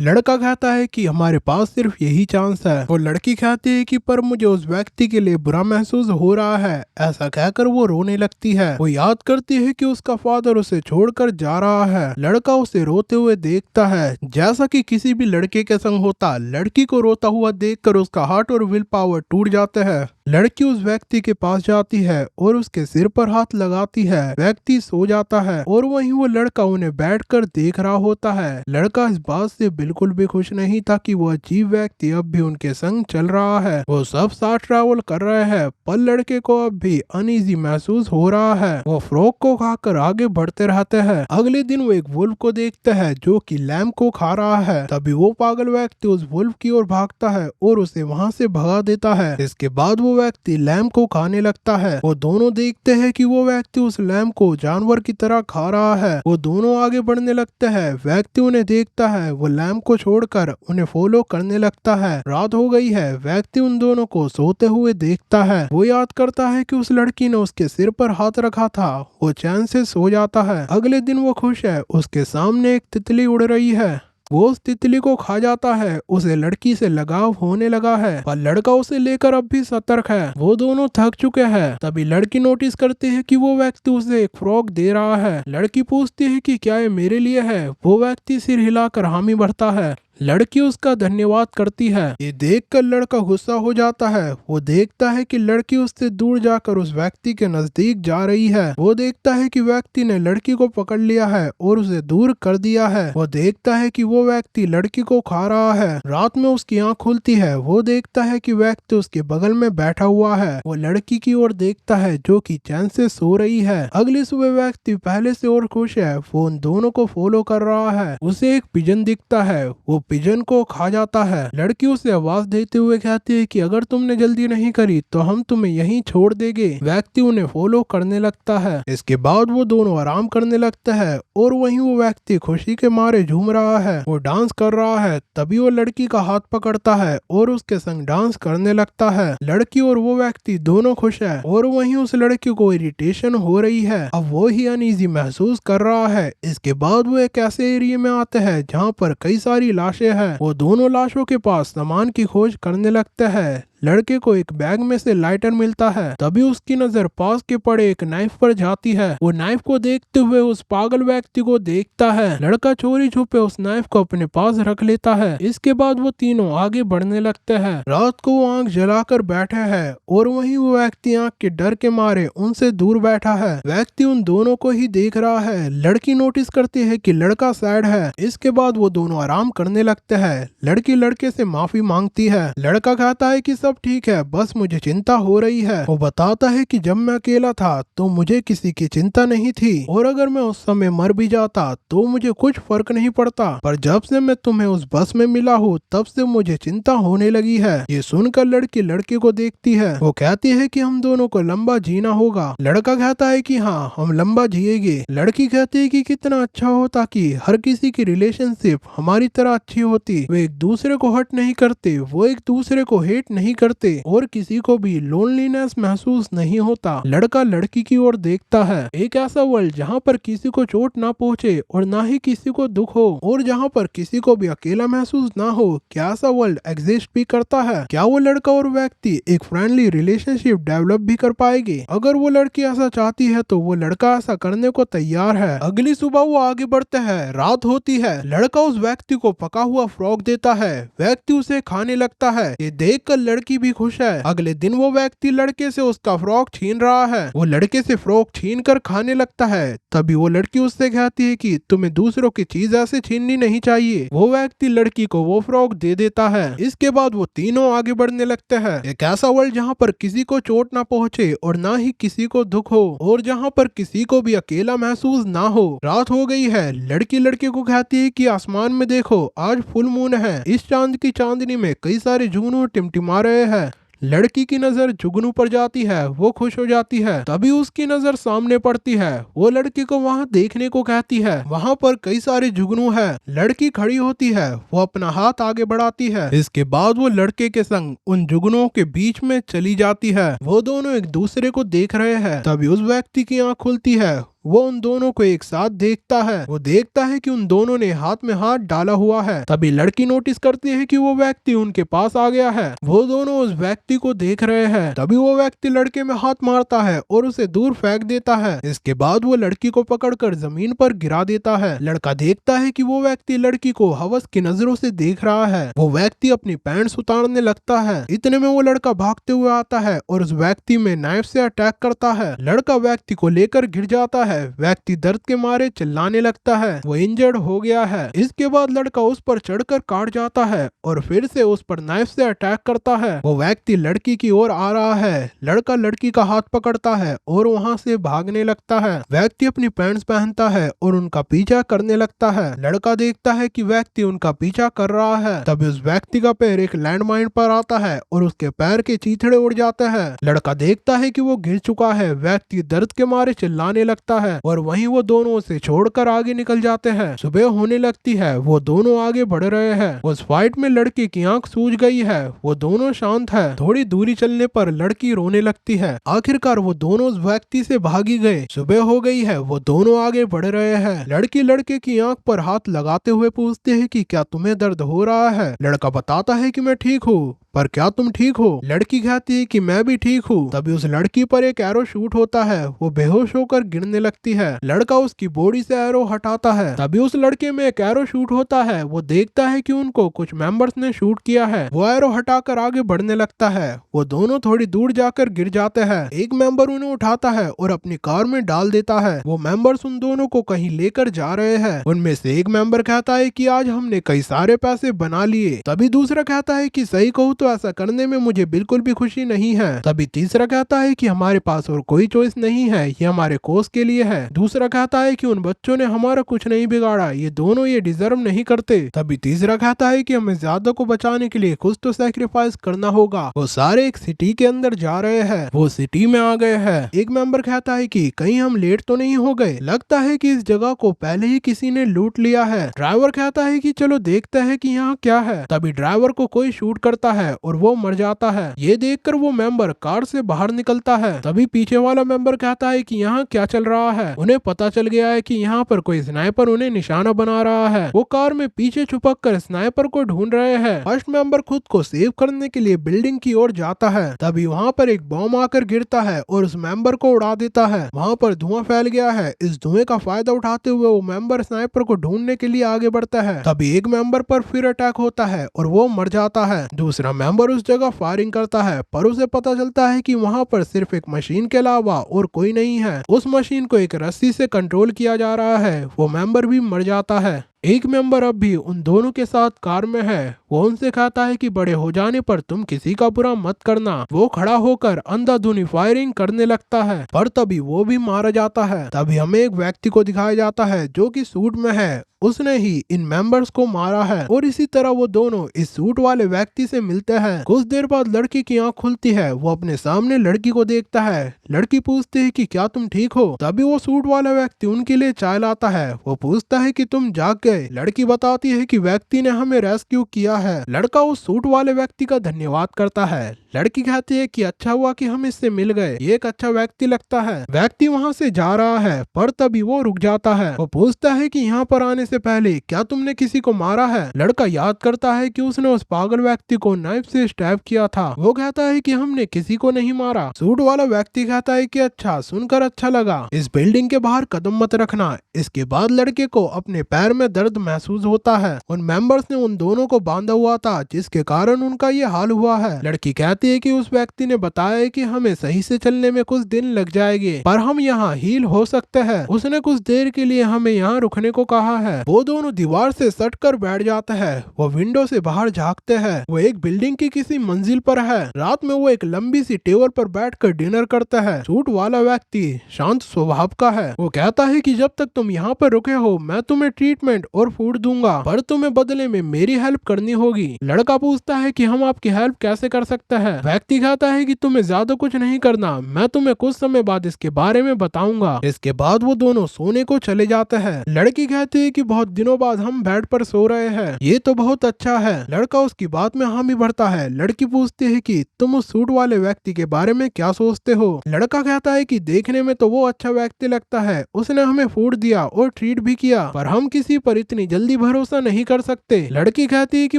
लड़का कहता है कि हमारे पास सिर्फ यही चांस है और लड़की कहती है कि पर मुझे उस व्यक्ति के लिए बुरा महसूस हो रहा है। ऐसा कहकर वो रोने लगती है। वो याद करती है कि उसका फादर उसे छोड़कर जा रहा है। लड़का उसे रोते हुए देखता है जैसा कि किसी भी लड़के के संग होता। लड़की को रोता हुआ देखकर उसका हार्ट और विल पावर टूट जाते हैं। लड़की उस व्यक्ति के पास जाती है और उसके सिर पर हाथ लगाती है। व्यक्ति सो जाता है और वहीं वो लड़का उन्हें बैठकर देख रहा होता है। लड़का इस बात से बिल्कुल भी खुश नहीं था कि वो अजीब व्यक्ति अब भी उनके संग चल रहा है। वो सब साथ ट्रैवल कर रहे हैं पर लड़के को अब भी अनईजी महसूस हो रहा है। वो फ्रॉग को खाकर आगे बढ़ते रहते हैं। अगले दिन वो एक वुल्फ को देखते हैं जो कि लैम को खा रहा है। तभी वो पागल व्यक्ति उस वुल्फ की ओर भागता है और उसे वहाँ से भगा देता है। इसके बाद वो व्यक्ति लैम को खाने लगता है। वो दोनों देखते हैं कि वो व्यक्ति उस लैम को जानवर की तरह खा रहा है। वो दोनों आगे बढ़ने लगते हैं। व्यक्ति उन्हें देखता है। वो लैम को छोड़कर उन्हें फॉलो करने लगता है। रात हो गई है। व्यक्ति उन दोनों को सोते हुए देखता है। वो याद करता है कि उस लड़की ने उसके सिर पर हाथ रखा था। वो चैन से सो जाता है। अगले दिन वो खुश है। उसके सामने एक तितली उड़ रही है। वो उस तितली को खा जाता है। उसे लड़की से लगाव होने लगा है पर लड़का उसे लेकर अब भी सतर्क है। वो दोनों थक चुके हैं। तभी लड़की नोटिस करती है कि वो व्यक्ति उसे एक फ्रॉग दे रहा है। लड़की पूछती है कि क्या ये मेरे लिए है। वो व्यक्ति सिर हिलाकर हामी भरता है। लड़की उसका धन्यवाद करती है। ये देखकर लड़का गुस्सा हो जाता है। वो देखता है कि लड़की उससे दूर जाकर उस व्यक्ति के नजदीक जा रही है। वो देखता है कि व्यक्ति ने लड़की को पकड़ लिया है और उसे दूर कर दिया है। वो देखता है कि वो व्यक्ति लड़की को खा रहा है। रात में उसकी आंख खुलती है। वो देखता है कि व्यक्ति उसके बगल में बैठा हुआ है। वो लड़की की ओर देखता है जो कि चैन से सो रही है। अगली सुबह व्यक्ति पहले से और खुश है। वो उन दोनों को फॉलो कर रहा है। उसे एक पिजन दिखता है। वो पिजन को खा जाता है। लड़की उसे आवाज देते हुए कहती है कि अगर तुमने जल्दी नहीं करी तो हम तुम्हें यहीं छोड़ देंगे। व्यक्ति उन्हें फॉलो करने लगता है। इसके बाद वो दोनों आराम करने लगते हैं और वहीं वो व्यक्ति खुशी के मारे झूम रहा है। वो डांस कर रहा है। तभी वो लड़की का हाथ पकड़ता है और उसके संग डांस करने लगता है। लड़की और वो व्यक्ति दोनों खुश है और वहीं उस लड़की को इरिटेशन हो रही है। अब वो ही अनईजी महसूस कर रहा है। इसके बाद वो एक ऐसे एरिया में आते हैं जहाँ पर कई सारी लाशें हैं। वो दोनों लाशों के पास सामान की खोज करने लगते हैं। लड़के को एक बैग में से लाइटर मिलता है। तभी उसकी नजर पास के पड़े एक नाइफ पर जाती है। वो नाइफ को देखते हुए उस पागल व्यक्ति को देखता है। लड़का चोरी छुपे उस नाइफ को अपने पास रख लेता है। इसके बाद वो तीनों आगे बढ़ने लगते हैं। रात को वो आंख जलाकर बैठे हैं और वहीं वो व्यक्ति आंख के डर के मारे उनसे दूर बैठा है। व्यक्ति उन दोनों को ही देख रहा है। लड़की नोटिस करती है कि लड़का सैड है। इसके बाद वो दोनों आराम करने लगते हैं। लड़की लड़के से माफी मांगती है। लड़का कहता है कि सब ठीक है, बस मुझे चिंता हो रही है। वो बताता है कि जब मैं अकेला था तो मुझे किसी की चिंता नहीं थी और अगर मैं उस समय मर भी जाता तो मुझे कुछ फर्क नहीं पड़ता, पर जब से मैं तुम्हें उस बस में मिला हूँ तब से मुझे चिंता होने लगी है। ये सुनकर लड़की लड़के को देखती है। वो कहती है कि हम दोनों को लंबा जीना होगा। लड़का कहता है कि हाँ, हम लंबा जिएंगे। लड़की कहती है कि कितना अच्छा होता कि हर किसी की रिलेशनशिप हमारी तरह अच्छी होती। वे एक दूसरे को हर्ट नहीं करते, वो एक दूसरे को हेट नहीं करते और किसी को भी लोनलीनेस महसूस नहीं होता। लड़का लड़की की ओर देखता है। एक ऐसा वर्ल्ड जहाँ पर किसी को चोट ना पहुँचे और ना ही किसी को दुख हो और जहाँ पर किसी को भी अकेला महसूस ना हो। क्या ऐसा वर्ल्ड एग्जिस्ट भी करता है? क्या वो लड़का और व्यक्ति एक फ्रेंडली रिलेशनशिप डेवलप भी कर पाएंगे? अगर वो लड़की ऐसा चाहती है तो वो लड़का ऐसा करने को तैयार है। अगली सुबह वो आगे बढ़ते हैं। रात होती है। लड़का उस व्यक्ति को पका हुआ फ्रॉग देता है। व्यक्ति उसे खाने लगता है। ये देखकर लड़की भी खुश है। अगले दिन वो व्यक्ति लड़के से उसका फ्रॉक छीन रहा है। वो लड़के से फ्रॉक छीन कर खाने लगता है। तभी वो लड़की उससे कहती है कि तुम्हें दूसरों की चीज ऐसे छीननी नहीं चाहिए। वो व्यक्ति लड़की को वो फ्रॉक दे देता है। इसके बाद वो तीनों आगे बढ़ने लगते हैं। एक ऐसा वर्ल्ड जहाँ पर किसी को चोट ना पहुँचे और ना ही किसी को दुख हो और जहाँ पर किसी को भी अकेला महसूस ना हो। रात हो गई है। लड़की लड़के को कहती है कि आसमान में देखो, आज फुल मून है। इस चांद की चांदनी में कई सारे जुगनू टिमटिमा रहे हैं। लड़की की नजर जुगनू पर जाती है। वो खुश हो जाती है। तभी उसकी नजर सामने पड़ती है। वो लड़की को वहाँ देखने को कहती है। वहाँ पर कई सारे जुगनू है। लड़की खड़ी होती है। वो अपना हाथ आगे बढ़ाती है। इसके बाद वो लड़के के संग उन जुगनुओं के बीच में चली जाती है। वो दोनों एक दूसरे को देख रहे हैं। तभी उस व्यक्ति की आंख खुलती है। वो उन दोनों को एक साथ देखता है। वो देखता है कि उन दोनों ने हाथ में हाथ डाला हुआ है। तभी लड़की नोटिस करती है कि वो व्यक्ति उनके पास आ गया है। वो दोनों उस व्यक्ति को देख रहे हैं। तभी वो व्यक्ति लड़के में हाथ मारता है और उसे दूर फेंक देता है। इसके बाद वो लड़की को पकड़कर जमीन पर गिरा देता है। लड़का देखता है कि वो व्यक्ति लड़की को हवस की नजरों से देख रहा है। वो व्यक्ति अपनी पैंट्स उतारने लगता है। इतने में वो लड़का भागते हुए आता है और उस व्यक्ति में नाइफ से अटैक करता है। लड़का व्यक्ति को लेकर गिर जाता है। व्यक्ति दर्द के मारे चिल्लाने लगता है। वो इंजर्ड हो गया है। इसके बाद लड़का उस पर चढ़कर काट जाता है और फिर से उस पर नाइफ से अटैक करता है। वो व्यक्ति लड़की की ओर आ रहा है। लड़का लड़की का हाथ पकड़ता है और वहां से भागने लगता है। व्यक्ति अपनी पैंट्स पहनता है और उनका पीछा करने लगता है। लड़का देखता है कि व्यक्ति उनका पीछा कर रहा है। तभी उस व्यक्ति का पैर एक लैंडमाइन पर आता है और उसके पैर के चीथड़े उड़ जाते हैं। लड़का देखता है कि वो गिर चुका है। व्यक्ति दर्द के मारे चिल्लाने लगता है और वहीं वो दोनों उसे छोड़कर आगे निकल जाते हैं। सुबह होने लगती है। वो दोनों आगे बढ़ रहे हैं। उस फाइट में लड़की की आंख सूज गई है। वो दोनों शांत है। थोड़ी दूरी चलने पर लड़की रोने लगती है। आखिरकार वो दोनों उस व्यक्ति से भागी गए। सुबह हो गई है। वो दोनों आगे बढ़ रहे हैं। लड़की लड़के की आंख पर हाथ लगाते हुए पूछते हैं कि क्या तुम्हें दर्द हो रहा है। लड़का बताता है कि मैं ठीक हूँ, पर क्या तुम ठीक हो? लड़की कहती है कि मैं भी ठीक हूँ। तभी उस लड़की पर एक एरो शूट होता है। वो बेहोश होकर गिरने लगती है। लड़का उसकी बॉडी से एरो हटाता है। तभी उस लड़के में एक एरो शूट होता है। वो देखता है कि उनको कुछ मेंबर्स ने शूट किया है। वो एरो हटाकर आगे बढ़ने लगता है। वो दोनों थोड़ी दूर जाकर गिर जाते हैं। एक मेंबर उन्हें उठाता है और अपनी कार में डाल देता है। वो मेंबर्स उन दोनों को कहीं लेकर जा रहे हैं। उनमें से एक मेंबर कहता है कि आज हमने कई सारे पैसे बना लिए। तभी दूसरा कहता है कि सही कहूँ तो ऐसा करने में मुझे बिल्कुल भी खुशी नहीं है। तभी तीसरा कहता है कि हमारे पास और कोई चॉइस नहीं है, ये हमारे कोस के लिए है। दूसरा कहता है कि उन बच्चों ने हमारा कुछ नहीं बिगाड़ा, ये दोनों ये डिजर्व नहीं करते। तभी तीसरा कहता है कि हमें ज्यादा को बचाने के लिए कुछ तो सैक्रिफाइस करना होगा। वो सारे एक सिटी के अंदर जा रहे हैं। वो सिटी में आ गए हैं। एक मेंबर कहता है कि कहीं हम लेट तो नहीं हो गए, लगता है कि इस जगह को पहले ही किसी ने लूट लिया है। ड्राइवर कहता है कि चलो देखते हैं कि यहाँ क्या है। तभी ड्राइवर को कोई शूट करता है और वो मर जाता है। ये देखकर वो मेंबर कार से बाहर निकलता है। तभी पीछे वाला मेंबर कहता है कि यहाँ क्या चल रहा है। उन्हें पता चल गया है कि यहाँ पर कोई स्नाइपर उन्हें निशाना बना रहा है। वो कार में पीछे छुपक कर स्नाइपर को ढूंढ रहे हैं। फर्स्ट मेंबर खुद को सेव करने के लिए बिल्डिंग की ओर जाता है। तभी वहाँ पर एक बॉम्ब आकर गिरता है और उस मेंबर को उड़ा देता है। वहाँ पर धुआं फैल गया है। इस धुएं का फायदा उठाते हुए वो मेंबर स्नाइपर को ढूंढने के लिए आगे बढ़ता है। तभी एक मेंबर पर फिर अटैक होता है और वो मर जाता है। दूसरा मेंबर उस जगह फायरिंग करता है, पर उसे पता चलता है कि वहाँ पर सिर्फ एक मशीन के अलावा और कोई नहीं है। उस मशीन को एक रस्सी से कंट्रोल किया जा रहा है। वो मेंबर भी मर जाता है। एक मेंबर अब भी उन दोनों के साथ कार में है। वो उनसे कहता है कि बड़े हो जाने पर तुम किसी का बुरा मत करना। वो खड़ा होकर अंधाधुनी फायरिंग करने लगता है, पर तभी वो भी मारा जाता है। तभी हमें एक व्यक्ति को दिखाया जाता है जो कि सूट में है। उसने ही इन मेंबर्स को मारा है और इसी तरह वो दोनों इस सूट वाले व्यक्ति से मिलते हैं। कुछ देर बाद लड़की की आंख खुलती है। वो अपने सामने लड़की को देखता है। लड़की पूछती है कि क्या तुम ठीक हो? तभी वो सूट वाला व्यक्ति उनके लिए चाय लाता है। वो पूछता है कि तुम जाग गए? लड़की बताती है कि व्यक्ति ने हमें रेस्क्यू किया है। लड़का उस सूट वाले व्यक्ति का धन्यवाद करता है। लड़की कहती है कि अच्छा हुआ कि हम इससे मिल गए, ये एक अच्छा व्यक्ति लगता है। व्यक्ति वहाँ से जा रहा है, पर तभी वो रुक जाता है। वो पूछता है कि यहाँ पर आने से पहले क्या तुमने किसी को मारा है? लड़का याद करता है कि उसने उस पागल व्यक्ति को नाइफ से स्टैब किया था। वो कहता है कि हमने किसी को नहीं मारा। सूट वाला व्यक्ति कहता है कि अच्छा, सुनकर अच्छा लगा। इस बिल्डिंग के बाहर कदम मत रखना। इसके बाद लड़के को अपने पैर में दर्द महसूस होता है। उन मेंबर्स ने उन दोनों को बांधा हुआ था, जिसके कारण उनका ये हाल हुआ है। लड़की कहती है कि उस व्यक्ति ने बताया कि हमें सही से चलने में कुछ दिन लग जाएंगे, पर हम यहाँ हील हो सकते हैं। उसने कुछ देर के लिए हमें यहाँ रुकने को कहा है। वो दोनों दीवार से सट कर बैठ जाते हैं। वो विंडो से बाहर झांकते हैं। वो एक बिल्डिंग की किसी मंजिल पर है। रात में वो एक लंबी सी टेबल पर बैठकर डिनर करता है। सूट वाला व्यक्ति शांत स्वभाव का है। वो कहता है कि जब तक तुम यहाँ पर रुके हो मैं तुम्हें ट्रीटमेंट लैंड और फूड दूंगा, पर तुम्हें बदले में मेरी हेल्प करनी होगी। लड़का पूछता है कि हम आपकी हेल्प कैसे कर सकते हैं। व्यक्ति कहता है कि तुम्हें ज्यादा कुछ नहीं करना, मैं तुम्हें कुछ समय बाद इसके बारे में बताऊंगा। इसके बाद वो दोनों सोने को चले जाते हैं। लड़की कहती है कि बहुत दिनों बाद हम बेड पर सो रहे हैं, ये तो बहुत अच्छा है। लड़का उसकी बात में हामी भरता है। लड़की पूछती है कि तुम उस सूट वाले व्यक्ति के बारे में क्या सोचते हो। लड़का कहता है कि देखने में तो वो अच्छा व्यक्ति लगता है, उसने हमें फूड दिया और ट्रीट भी किया, पर हम किसी पर इतनी जल्दी भरोसा नहीं कर सकते। लड़की कहती है कि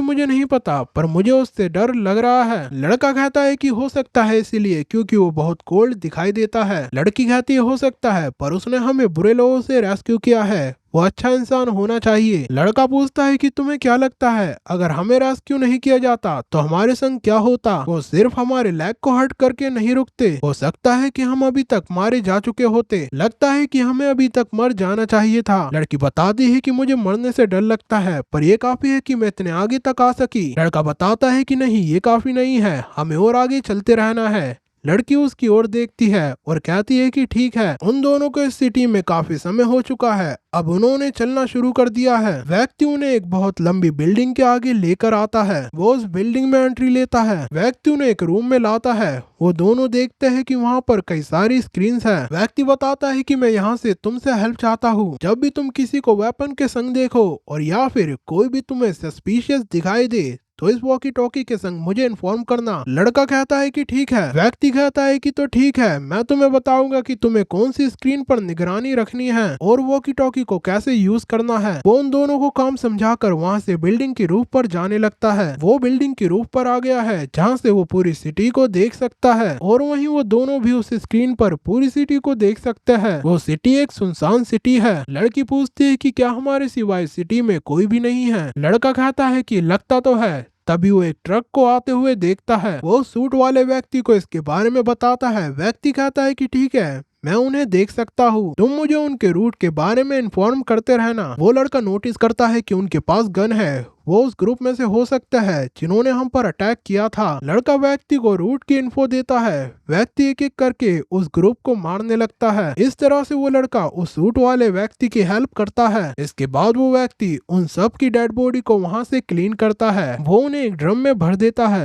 मुझे नहीं पता, पर मुझे उससे डर लग रहा है। लड़का कहता है कि हो सकता है इसीलिए क्योंकि वो बहुत कोल्ड दिखाई देता है। लड़की कहती है हो सकता है, पर उसने हमें बुरे लोगों से रेस्क्यू किया है, वो अच्छा इंसान होना चाहिए। लड़का पूछता है कि तुम्हें क्या लगता है अगर हमें रेस्क्यू नहीं किया जाता तो हमारे संग क्या होता। वो सिर्फ हमारे लेग को हर्ट करके नहीं रुकते, हो सकता है कि हम अभी तक मारे जा चुके होते। लगता है कि हमें अभी तक मर जाना चाहिए था। लड़की बताती है कि मुझे मरने से डर लगता है, पर यह काफी है कि मैं इतने आगे तक आ सकी। लड़का बताता है कि नहीं, ये काफी नहीं है, हमें और आगे चलते रहना है। लड़की उसकी ओर देखती है और कहती है कि ठीक है। उन दोनों को इस सिटी में काफी समय हो चुका है, अब उन्होंने चलना शुरू कर दिया है। व्यक्ति उन्हें एक बहुत लंबी बिल्डिंग के आगे लेकर आता है। वो उस बिल्डिंग में एंट्री लेता है। व्यक्ति उन्हें एक रूम में लाता है। वो दोनों देखते हैं कि वहाँ पर कई सारी स्क्रीन्स हैं। व्यक्ति बताता है कि मैं यहाँ से तुमसे हेल्प चाहता हूँ। जब भी तुम किसी को वेपन के संग देखो और या फिर कोई भी तुम्हें सस्पिशियस दिखाई दे तो इस वॉकी टॉकी के संग मुझे इन्फॉर्म करना। लड़का कहता है कि ठीक है। व्यक्ति कहता है कि तो ठीक है, मैं तुम्हें बताऊंगा कि तुम्हें कौन सी स्क्रीन पर निगरानी रखनी है और वॉकी टॉकी को कैसे यूज करना है। वो उन दोनों को काम समझाकर वहाँ से बिल्डिंग की रूफ पर जाने लगता है। वो बिल्डिंग की रूफ पर आ गया है जहाँ से वो पूरी सिटी को देख सकता है और वहीं वो दोनों भी उस स्क्रीन पर पूरी सिटी को देख सकते हैं। वो सिटी एक सुनसान सिटी है। लड़की पूछती है कि क्या हमारे सिवाय सिटी में कोई भी नहीं है। लड़का कहता है कि लगता तो है। तभी वो एक ट्रक को आते हुए देखता है। वो सूट वाले व्यक्ति को इसके बारे में बताता है। व्यक्ति कहता है कि ठीक है, मैं उन्हें देख सकता हूँ, तुम मुझे उनके रूट के बारे में इन्फॉर्म करते रहना। वो लड़का नोटिस करता है कि उनके पास गन है। वो उस ग्रुप में से हो सकता है जिन्होंने हम पर अटैक किया था। लड़का व्यक्ति को रूट की इन्फो देता है। व्यक्ति एक एक करके उस ग्रुप को मारने लगता है। इस तरह से वो लड़का उस सूट वाले व्यक्ति की हेल्प करता है। इसके बाद वो व्यक्ति उन सब की डेड बॉडी को वहाँ से क्लीन करता है। वो उन्हें एक ड्रम में भर देता है।